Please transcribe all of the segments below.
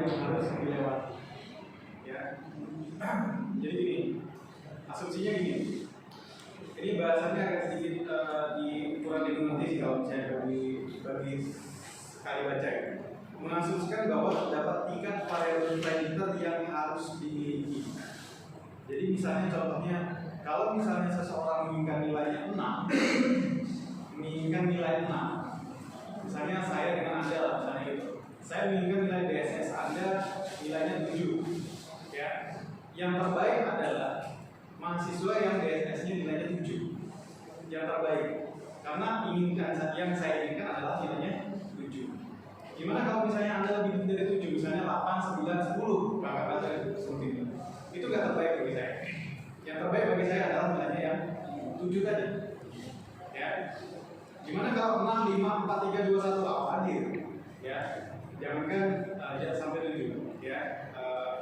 yang harus dilewati. Ya. Jadi gini, asumsinya gini. Ini bahasannya agak sedikit kurang dimengerti kalau misalnya bagi sekali baca. Mengasumsikan bahwa terdapat tingkat variabel parameter yang harus dimiliki. Jadi misalnya contohnya, kalau misalnya seseorang menginginkan nilainya 6, misalnya saya dengan Anda lah, misalnya gitu. Saya menginginkan nilai DSS Anda nilainya 7. Ya. Yang terbaik adalah mahasiswa yang DSS-nya nilainya 7. Yang terbaik. Karena yang saya inginkan adalah nilainya 7. Gimana kalau misalnya Anda lebih dari 7, misalnya 8, 9, 10, kakak dari seperti itu. Itu nggak terbaik bagi saya. Yang terbaik bagi saya adalah nilainya yang 7 tadi. Ya. Gimana kalau 6, 5, 4, 3, 2, 1 hadir? Ya. Jangankan sampai 7. Ya.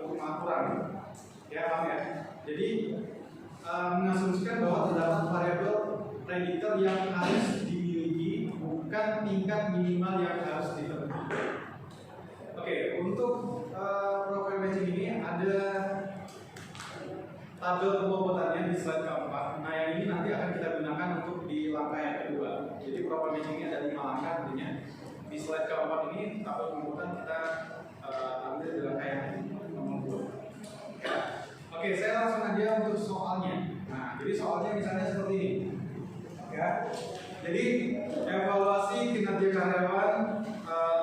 Kurang. Ya, paham ya? Jadi mengasumsikan bahwa terdapat variabel prediktor yang harus dimiliki, bukan tingkat minimal yang harus dipenuhi. Oke, untuk profile matching ini ada tabel pembobotannya di slide keempat. Nah, yang ini nanti akan kita gunakan untuk di langkah yang kedua. Jadi profile matching ini ada 5 langkah tentunya. Di slide keempat ini tabel pembobotan kita ambil di langkah yang nomor 2. Ya. Oke, saya langsung aja untuk soalnya. Nah, jadi soalnya misalnya seperti ini. Ya. Jadi evaluasi kinerja karyawan,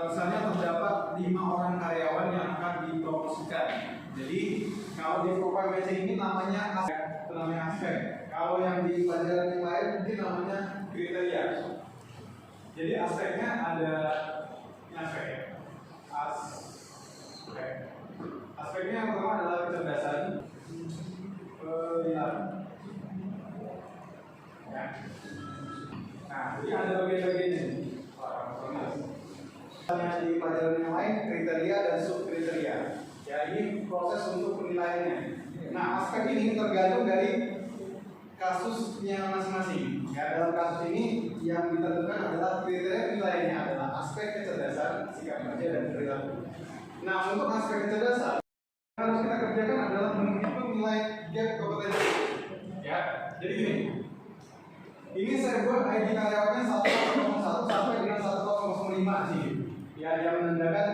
misalnya terdapat 5 orang karyawan yang akan dipromosikan. Jadi kalau di profile matching ini namanya aspek. Kalau yang di pelajaran yang lain mungkin namanya kriteria. Jadi aspeknya ada aspek ya. Aspeknya yang pertama adalah kecerdasan, pilihan. Ya. Nah, jadi ada bagian-bagiannya. Misalnya di pelajaran yang lain kriteria dan subkriteria. Ya, ini proses untuk penilaiannya. Nah, aspek ini tergantung dari kasusnya masing-masing. Ya, dalam kasus ini yang ditentukan adalah kriteria penilaiannya adalah aspek kecerdasan, sikap kerja dan perilaku. Nah, untuk aspek kecerdasan yang harus kita kerjakan adalah menghitung nilai gap kompetensi. Ya, jadi gini. Ini saya buat ID karyawannya 101 sampai dengan 105 sih. Ya, yang menandakan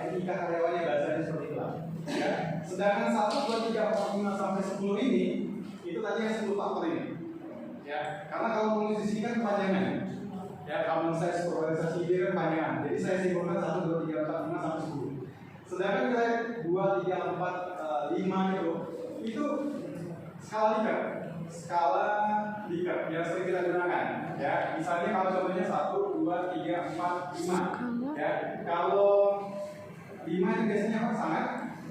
ID karyawannya bahasanya seperti itu. Ya. Sedangkan 1, 2, 3, 4, 5 sampai 10 ini itu tadi yang 10 faktor ini. Ya, karena kalau menulis di sini kan kepanjangan. Ya, common size polarisasi dia kan panjangan. Jadi saya simpulkan 1, 2, 3, 4, 5 sampai 10. Sedangkan nilai 2, 3, 4, 5 itu skala Likert yang sering kita gunakan. Ya, misalnya kalau contohnya 1, 2, 3, 4, 5. Ya, kalau 5 itu biasanya apa? Sangat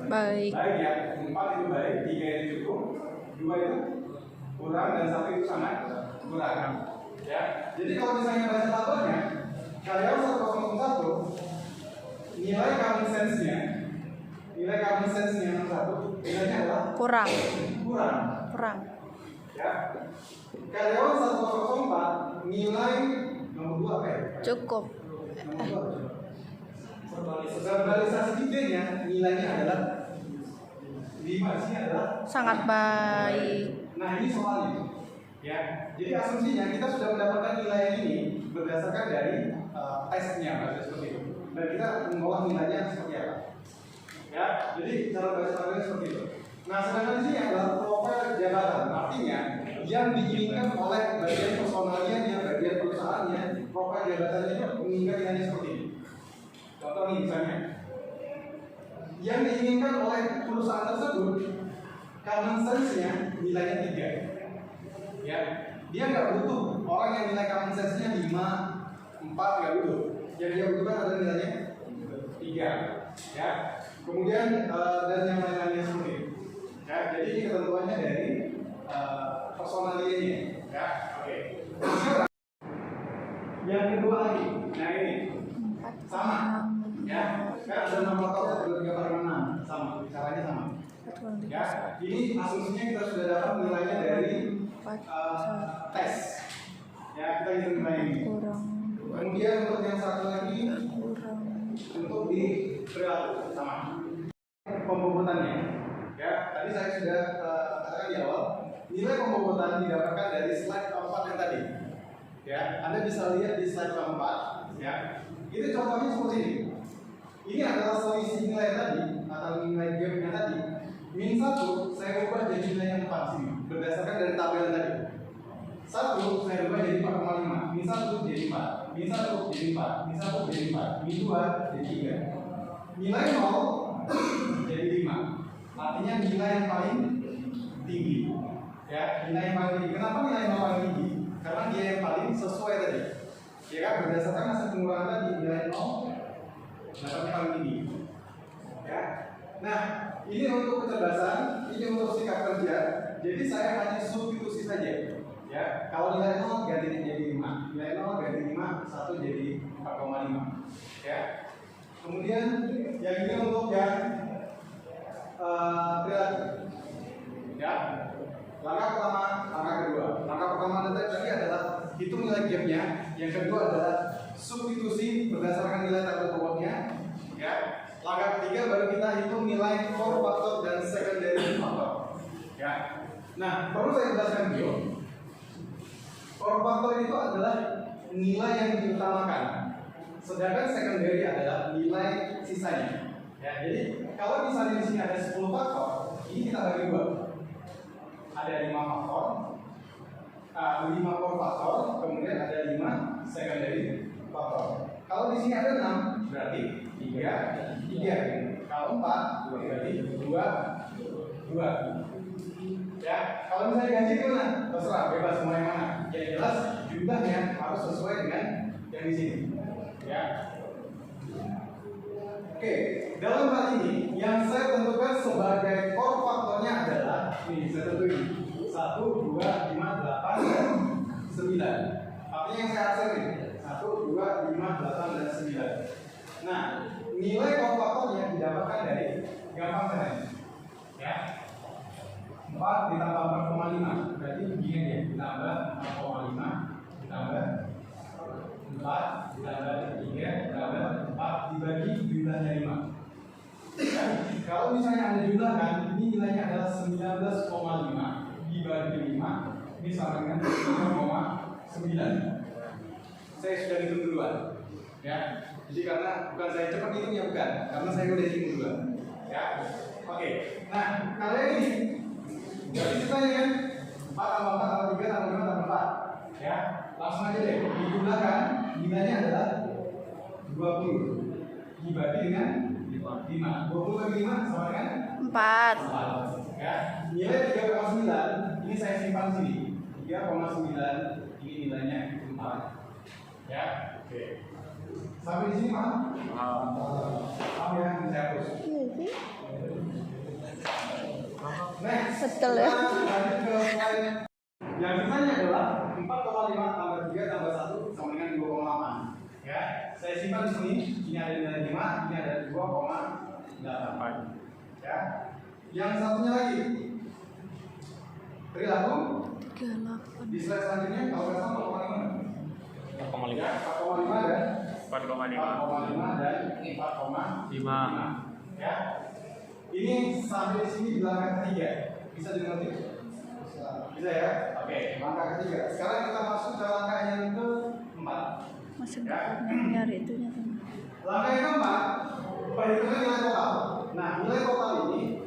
baik ya. 4 itu baik, 3 itu cukup, 2 itu kurang, dan 1 itu sangat kurang. Ya, jadi kalau misalnya baca tabelnya, karyawan 101 nilai common sense-nya nomor 1 nilainya adalah kurang. Ya. Karyawan 104 nilai nomor 2 apa ya? Cukup. Verbalisasi idenya nilainya adalah 5, sini adalah sangat baik. Nah, ini soalnya. Ya. Jadi asumsinya kita sudah mendapatkan nilai ini berdasarkan dari tesnya, seperti itu. Dan kita mengolah nilainya seperti apa. Ya, jadi cara baca tabelnya seperti itu. Nah, sedangkan di sini adalah profil jabatan. Artinya yang diinginkan oleh bagian personalnya, bagian perusahaannya, profil jabatannya itu menginginkan nilainya seperti ini. Contoh nih misalnya, yang diinginkan oleh perusahaan tersebut, common sense-nya nilainya 3. Ya, dia nggak butuh orang yang nilai common sense-nya 5, 4 nggak butuh. Yang dia butuhkan adalah nilainya 3. Ya, kemudian dan yang lain-lainnya seperti itu. Ya, jadi ini ketentuannya dari personality-nya. Ya, oke. Yang kedua lagi, nah ini sama. Ya, kan ada 6 faktor, 1, 2, 3, 4, 5, 6 sama, caranya sama. Ya, ini asumsinya kita sudah dapat nilainya dari tes. Ya, kita hitung nilai ini. Kemudian untuk yang satu lagi untuk di perilaku sama. pembobotannya. Ya, tadi saya sudah katakan di awal, nilai pembobotan didapatkan dari slide keempat yang tadi. Ya, Anda bisa lihat di slide keempat. Ya, itu contohnya seperti ini. Ini adalah selisih nilai tadi atau nilai gapnya tadi. Min 1 saya ubah jadi nilai yang 4 sini berdasarkan dari tabel yang tadi. 1 saya ubah jadi 4,5. Min 1 jadi 4. Min 1 jadi 4. Min 1 jadi 4. Min 2 jadi 3. Nilai 0 jadi 5. Artinya nilai yang paling tinggi. Ya, nilai yang paling tinggi. Kenapa nilai yang paling tinggi? Karena dia yang paling sesuai tadi. Ya kan, berdasarkan hasil pengurangan tadi nilai 0 dapatnya paling tinggi. Ya. Nah, ini untuk kecerdasan, ini untuk sikap kerja. Jadi saya hanya substitusi saja. Ya, kalau nilai 0 ganti jadi 5, nilai 0 ganti 5, 1 jadi 4,5. Ya. Kemudian yang ini untuk yang perilaku. Ya. Langkah pertama, langkah kedua. Langkah pertama tadi adalah hitung nilai gapnya. Yang kedua adalah substitusi berdasarkan nilai tabel bawahnya. Ya. Langkah ketiga baru kita hitung nilai core factor dan secondary factor. Ya. Nah, perlu saya jelaskan dulu. Core factor itu adalah nilai yang diutamakan, sedangkan secondary adalah nilai sisanya. Ya, jadi kalau misalnya di sini ada 10 faktor, ini kita bagi dua. Ada 5 faktor, 5 core factor, kemudian ada 5 secondary factor. Kalau di sini ada 6, berarti 3. Kalau 4, berarti 2. Ya, kalau misalnya ganti itu mana? Terserah, bebas mau yang mana. Yang jelas jumlahnya harus sesuai dengan yang di sini. Ya. Oke, dalam hal ini yang saya tentukan sebagai core faktornya adalah ini saya tentuin 1, 2, 5, 8, dan 9. Artinya yang saya akses ini 1, 2, 5, 8, dan 9. Nah, nilai core faktornya didapatkan dari gampang saja. Ya. 4 ditambah 4,5 berarti begini ya, ditambah 4,5 ditambah 4 ditambah 3 ditambah 4 dibagi jumlahnya 5. Ya. Kalau misalnya Anda jumlahkan, ini nilainya adalah 19,5 dibagi 5, ini sama dengan 5,9. Saya sudah hitung duluan. Ya. Jadi karena bukan saya cepat hitungnya, bukan, karena saya udah hitung duluan. Ya. Oke. Nah, kalian ini jadi ceritanya kan 4 tambah 4 tambah 3 tambah 5 tambah 4. Ya, langsung aja deh. Digunakan nilainya adalah 20 dibagi dengan 5. 20 bagi 5 sama dengan 4. Ya, nilai 3,9 ini saya simpan sini. 3,9 ini nilainya 4. Ya, oke. Sampai di sini paham? Paham ya, saya hapus. Next, betul ya. lanjut ke slide. Yang sisanya adalah 4,5 tambah 3 tambah 1 sama dengan 2,8. Ya, saya simpan di sini. Ini ada nilai 5, ini ada 2,8. Ya, yang satunya lagi perilaku. Di slide selanjutnya kalau nggak salah 4,5. Ya, 4,5 dan 4,5 dan 4,5. Ya. Ini sampai di sini di langkah ketiga. Bisa dimengerti? Bisa ya? Oke, langkah ketiga. Sekarang kita masuk ke langkah yang keempat. Masih Ya. nyari itunya. Langkah yang keempat, perhitungan nilai total. Nah, nilai total ini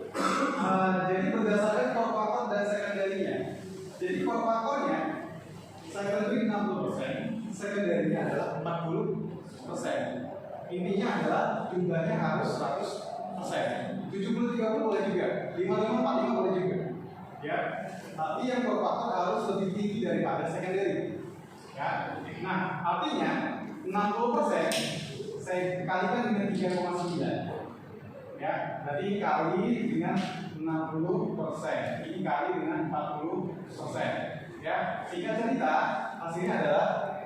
jadi berdasarkan core factor dan secondary-nya. Jadi core factornya saya tentuin 60%, secondary-nya adalah 40%. Intinya adalah jumlahnya harus 100%. 70-30 boleh juga, 55-45 boleh juga. Ya, tapi yang core factor harus lebih tinggi daripada secondary. Ya, nah artinya 60% saya kalikan dengan 3,9. Ya, berarti kali dengan 60%, ini kali dengan 40%. Ya, sehingga cerita hasilnya adalah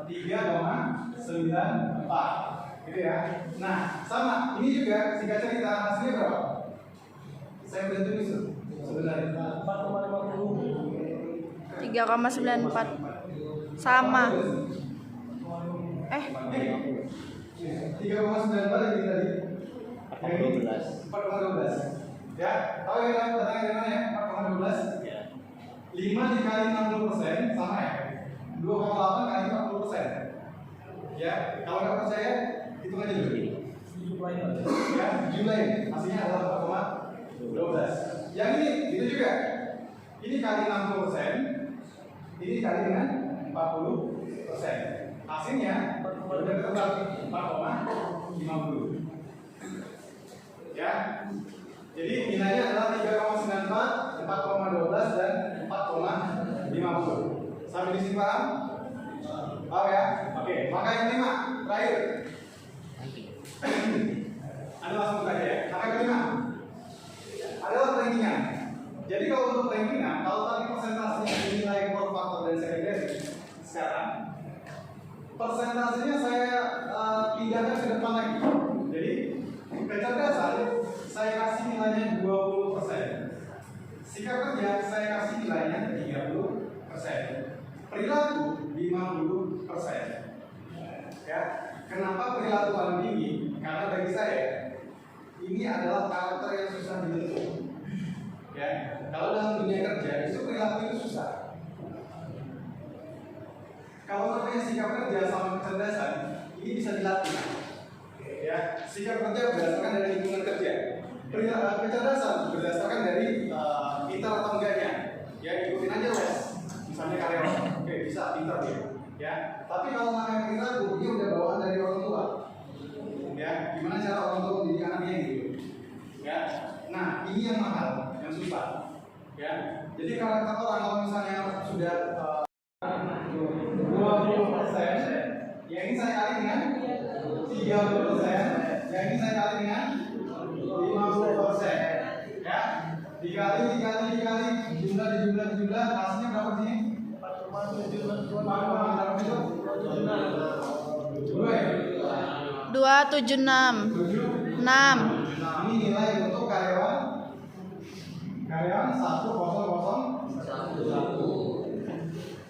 3,94. Gitu ya. Nah, sama ini juga singkat cerita hasilnya berapa? Saya udah tulis sebenarnya 4,50. 3,94. Sama. 3,94 yang tadi. 4,12. Ya, tahu ya datangnya dari mana ya? 4,12. Ya. 5 dikali 60% sama ya? 2,8 kali 40%. Ya, kalau nggak percaya hitung aja dulu. Ya, 7 lain. Hasilnya adalah 4,12. Yang ini itu juga. Ini kali 60%. Ini kali dengan 40%. Hasilnya udah terbagi 4,50. Ya. Jadi nilainya adalah 3,94, 4,12 dan 4,50. Sampai di sini paham? Paham ya? Oke, maka yang kelima terakhir. Anda langsung buka aja ya. Maka yang kelima adalah rankingan. Jadi kalau untuk rankingan, kalau tadi persentasenya nilai core factor dan secondary sekarang persentasenya saya pindahkan ke depan lagi. Jadi kecerdasan saya kasih nilainya 20%. Sikap kerja saya kasih nilainya 30%. Perilaku 50%. Ya, kenapa perilaku paling tinggi? Karena bagi saya ini adalah karakter yang susah dibentuk. Ya, kalau dalam dunia kerja itu perilaku itu susah. Kalau namanya sikap kerja sama kecerdasan ini bisa dilatih. Ya, sikap kerja berdasarkan dari lingkungan kerja. Kecerdasan berdasarkan dari pintar atau enggaknya. Ya, ikutin aja les. Misalnya karyawan, oke bisa pintar dia. Ya, tapi kalau namanya perilaku dia udah bawaan dari orang tua. Ya, gimana cara orang tua mendidik anaknya gitu. Ya, nah ini yang mahal, yang susah. Ya, jadi karakter orang kalau misalnya sudah 20%, yang ini saya kali dengan 30%, yang ini saya kali dengan 50%. Ya, dikali jumlah hasilnya berapa sih? 276. 6. Ini nilai untuk karyawan 1001.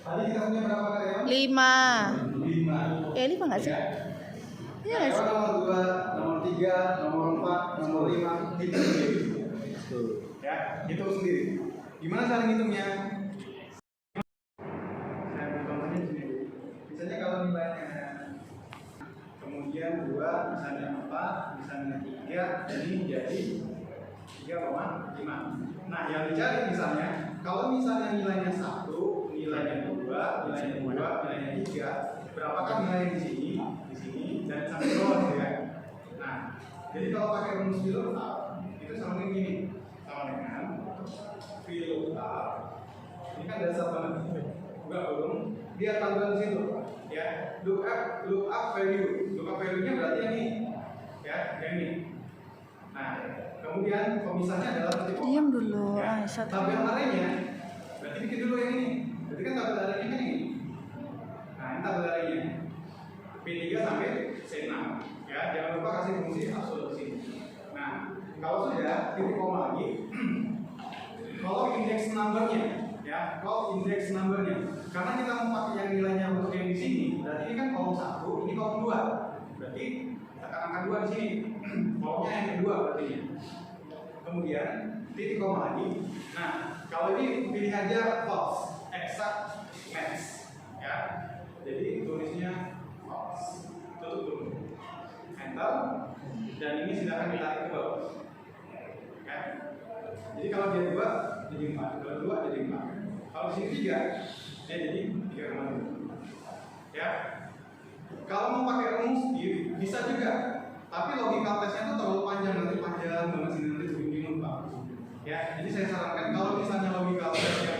Tadi kita punya berapa karyawan? 5. 5. 5 nggak sih? Iya nggak sih? Karyawan nomor 2, nomor 3, nomor 4, nomor 5, hitung sendiri. Ya, hitung sendiri. Gimana cara ngitungnya? Saya contohnya di sini. Misalnya kalau nilainya kemudian 2, misalnya 4, misalnya 3, jadi 3,5. Nah, yang dicari misalnya, kalau misalnya nilainya 1, nilainya 2, nilainya 3, berapakah nilai di sini, dan sampai bawah gitu ya. Nah, jadi kalau pakai rumus VLOOKUP itu sama dengan gini, sama dengan VLOOKUP. Ini kan dasar banget, buka belum? Dia tampilkan di situ, ya. Lookup value-nya berarti yang ini, ya, yang ini. Nah, kemudian pemisahnya adalah titik koma. Diam dulu, Ya. Aisyah. Tabel arraynya, berarti bikin dulu yang ini. Berarti kan tabel arraynya kan ini. Nah, ini tabel arraynya. P3 sampai C6. Ya, jangan lupa kasih fungsi absolut sini. Nah, kalau sudah titik koma lagi, kalau index numbernya, ya, kalau index numbernya, karena kita mau pakai yang nilainya untuk yang di sini, berarti ini kan kolom 1, ini kolom 2. Berarti tekan angka 2 di sini. Kolomnya yang kedua berarti. Kemudian titik koma lagi. Nah, kalau ini pilih aja false, exact match, ya. Jadi tulisnya false. Tutup dulu. Enter. Dan ini silakan ditarik ke bawah. Ya. Jadi kalau dia 2 jadi 4, kalau 2 jadi 4. Kalau di sini 3, dia jadi 3,5. Ya. Kalau mau pakai rumus bisa juga. Tapi logika tesnya itu terlalu panjang banget sih, nanti bingung Pak. Ya, jadi saya sarankan kalau misalnya logika tesnya